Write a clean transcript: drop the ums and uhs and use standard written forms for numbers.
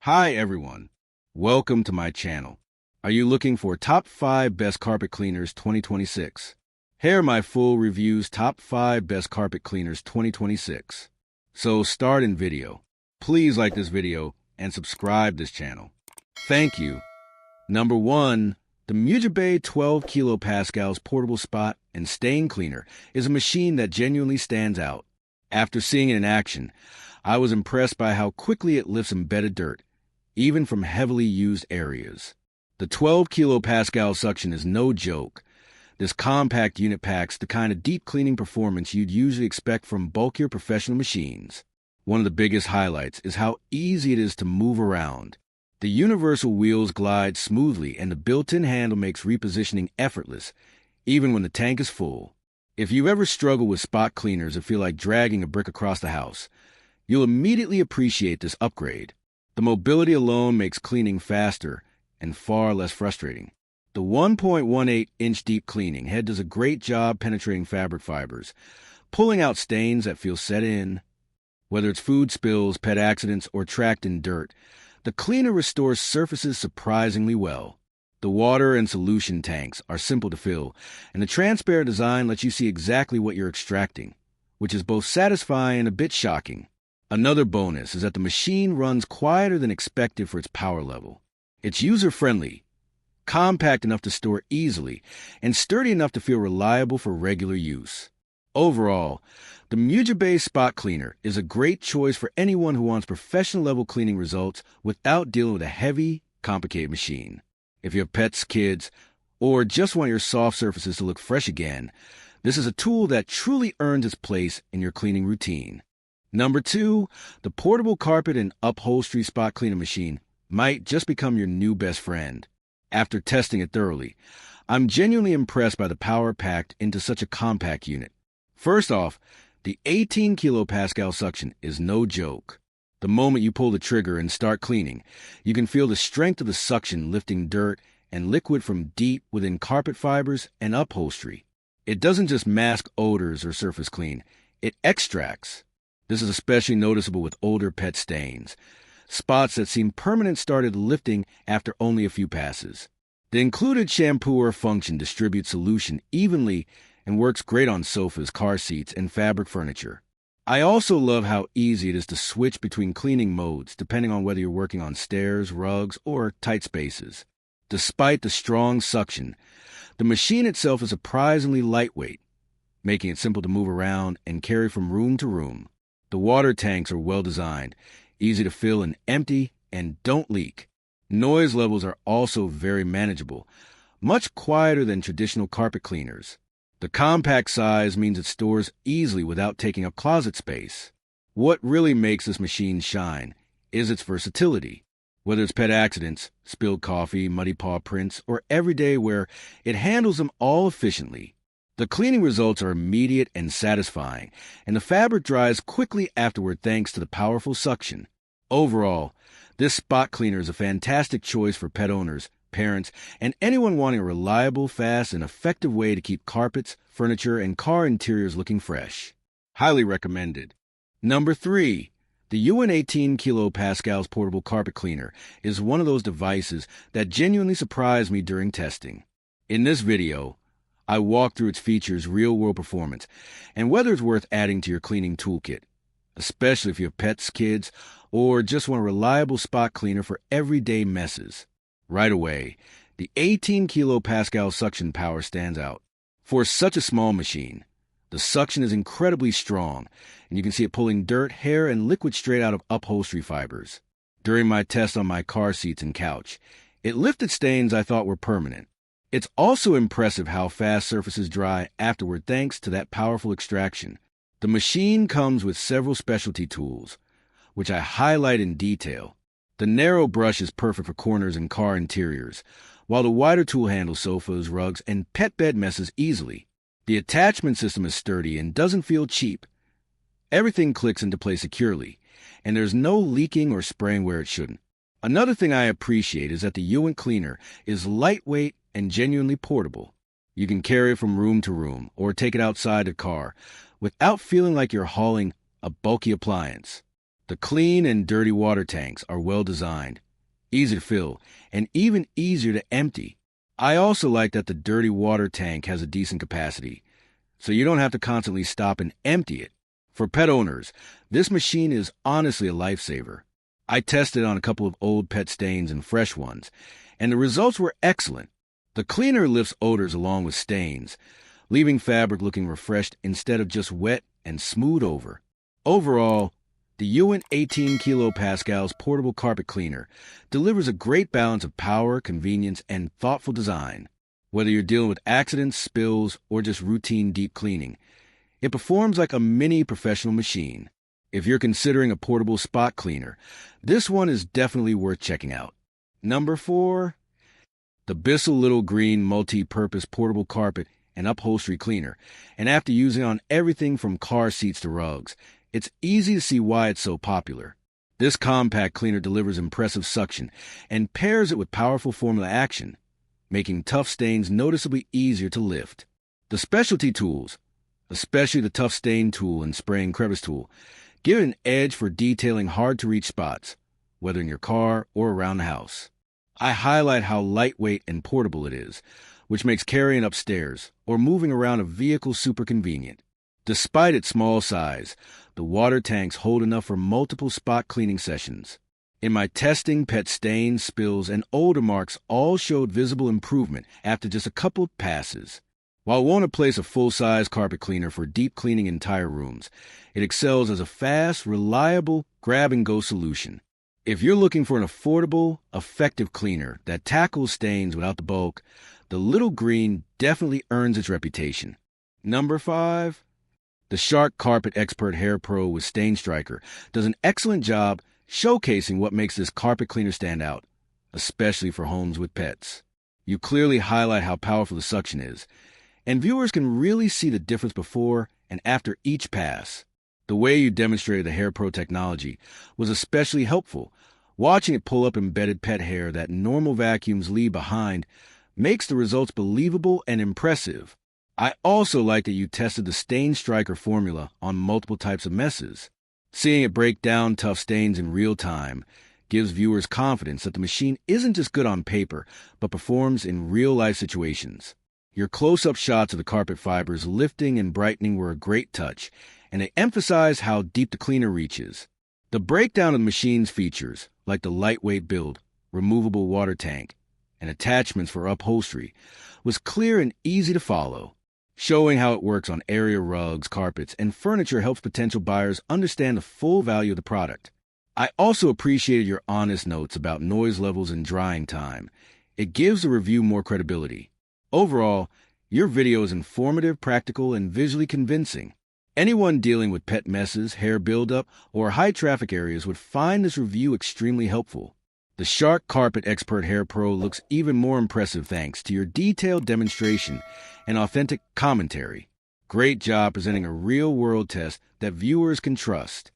Hi everyone, welcome to my channel. Are you looking for top 5 best carpet cleaners 2026? Here are my full reviews top 5 best carpet cleaners 2026. So start in video. Please like this video and subscribe this channel. Thank you. Number 1. The MUJERBAY 12 kilopascals portable spot and stain cleaner is a machine that genuinely stands out. After seeing it in action, I was impressed by how quickly it lifts embedded dirt, even from heavily used areas. The 12 kilopascal suction is no joke. This compact unit packs the kind of deep cleaning performance you'd usually expect from bulkier professional machines. One of the biggest highlights is how easy it is to move around. The universal wheels glide smoothly and the built-in handle makes repositioning effortless, even when the tank is full. If you've ever struggled with spot cleaners or feel like dragging a brick across the house, you'll immediately appreciate this upgrade. The mobility alone makes cleaning faster and far less frustrating. The 1.18-inch deep cleaning head does a great job penetrating fabric fibers, pulling out stains that feel set in. Whether it's food spills, pet accidents, or tracked in dirt, the cleaner restores surfaces surprisingly well. The water and solution tanks are simple to fill, and the transparent design lets you see exactly what you're extracting, which is both satisfying and a bit shocking. Another bonus is that the machine runs quieter than expected for its power level. It's user-friendly, compact enough to store easily, and sturdy enough to feel reliable for regular use. Overall, the MUJERBAY Spot Cleaner is a great choice for anyone who wants professional-level cleaning results without dealing with a heavy, complicated machine. If you have pets, kids, or just want your soft surfaces to look fresh again, this is a tool that truly earns its place in your cleaning routine. Number 2, the portable carpet and upholstery spot cleaner machine might just become your new best friend. After testing it thoroughly, I'm genuinely impressed by the power packed into such a compact unit. First off, the 18 kilopascal suction is no joke. The moment you pull the trigger and start cleaning, you can feel the strength of the suction lifting dirt and liquid from deep within carpet fibers and upholstery. It doesn't just mask odors or surface clean, it extracts. This is especially noticeable with older pet stains. Spots that seem permanent started lifting after only a few passes. The included Shampooer function distributes solution evenly and works great on sofas, car seats, and fabric furniture. I also love how easy it is to switch between cleaning modes depending on whether you're working on stairs, rugs, or tight spaces. Despite the strong suction, the machine itself is surprisingly lightweight, making it simple to move around and carry from room to room. The water tanks are well designed, easy to fill and empty, and don't leak. Noise levels are also very manageable, much quieter than traditional carpet cleaners. The compact size means it stores easily without taking up closet space. What really makes this machine shine is its versatility. Whether it's pet accidents, spilled coffee, muddy paw prints, or everyday wear, it handles them all efficiently. The cleaning results are immediate and satisfying, and the fabric dries quickly afterward thanks to the powerful suction. Overall, this spot cleaner is a fantastic choice for pet owners, parents, and anyone wanting a reliable, fast, and effective way to keep carpets, furniture, and car interiors looking fresh. Highly recommended. Number 3. The uwant 18 kilopascals portable carpet cleaner is one of those devices that genuinely surprised me during testing. In this video, I walk through its features, real-world performance, and whether it's worth adding to your cleaning toolkit, especially if you have pets, kids, or just want a reliable spot cleaner for everyday messes. Right away, the 18 kilopascal suction power stands out. For such a small machine, the suction is incredibly strong, and you can see it pulling dirt, hair, and liquid straight out of upholstery fibers. During my test on my car seats and couch, it lifted stains I thought were permanent. It's also impressive how fast surfaces dry afterward thanks to that powerful extraction. The machine comes with several specialty tools, which I highlight in detail. The narrow brush is perfect for corners and car interiors, while the wider tool handles sofas, rugs, and pet bed messes easily. The attachment system is sturdy and doesn't feel cheap. Everything clicks into place securely, and there's no leaking or spraying where it shouldn't. Another thing I appreciate is that the uwant cleaner is lightweight and genuinely portable. You can carry it from room to room or take it outside the car without feeling like you're hauling a bulky appliance. The clean and dirty water tanks are well designed, easy to fill, and even easier to empty. I also like that the dirty water tank has a decent capacity, so you don't have to constantly stop and empty it. For pet owners, this machine is honestly a lifesaver. I tested on a couple of old pet stains and fresh ones, and the results were excellent. The cleaner lifts odors along with stains, leaving fabric looking refreshed instead of just wet and smooth over. Overall, the uwant 18 kilopascals portable carpet cleaner delivers a great balance of power, convenience, and thoughtful design. Whether you're dealing with accidents, spills, or just routine deep cleaning, it performs like a mini professional machine. If you're considering a portable spot cleaner, this one is definitely worth checking out. Number 4. The BISSELL Little Green Multi-Purpose Portable Carpet and Upholstery Cleaner. And after using it on everything from car seats to rugs, it's easy to see why it's so popular. This compact cleaner delivers impressive suction and pairs it with powerful formula action, making tough stains noticeably easier to lift. The specialty tools, especially the tough stain tool and spraying crevice tool, give an edge for detailing hard-to-reach spots, whether in your car or around the house. I highlight how lightweight and portable it is, which makes carrying upstairs or moving around a vehicle super convenient. Despite its small size, the water tanks hold enough for multiple spot cleaning sessions. In my testing, pet stains, spills, and odor marks all showed visible improvement after just a couple of passes. While it won't replace a full-size carpet cleaner for deep cleaning entire rooms, it excels as a fast, reliable, grab-and-go solution. If you're looking for an affordable, effective cleaner that tackles stains without the bulk, the Little Green definitely earns its reputation. Number 5. The Shark CarpetXpert HairPro with StainStriker does an excellent job showcasing what makes this carpet cleaner stand out, especially for homes with pets. You clearly highlight how powerful the suction is, and viewers can really see the difference before and after each pass. The way you demonstrated the HairPro technology was especially helpful. Watching it pull up embedded pet hair that normal vacuums leave behind makes the results believable and impressive. I also like that you tested the StainStriker formula on multiple types of messes. Seeing it break down tough stains in real time gives viewers confidence that the machine isn't just good on paper, but performs in real-life situations. Your close-up shots of the carpet fibers lifting and brightening were a great touch, and they emphasize how deep the cleaner reaches. The breakdown of the machine's features, like the lightweight build, removable water tank, and attachments for upholstery, was clear and easy to follow. Showing how it works on area rugs, carpets, and furniture helps potential buyers understand the full value of the product. I also appreciated your honest notes about noise levels and drying time. It gives the review more credibility. Overall, your video is informative, practical, and visually convincing. Anyone dealing with pet messes, hair buildup, or high-traffic areas would find this review extremely helpful. The Shark CarpetXpert HairPro looks even more impressive thanks to your detailed demonstration and authentic commentary. Great job presenting a real-world test that viewers can trust.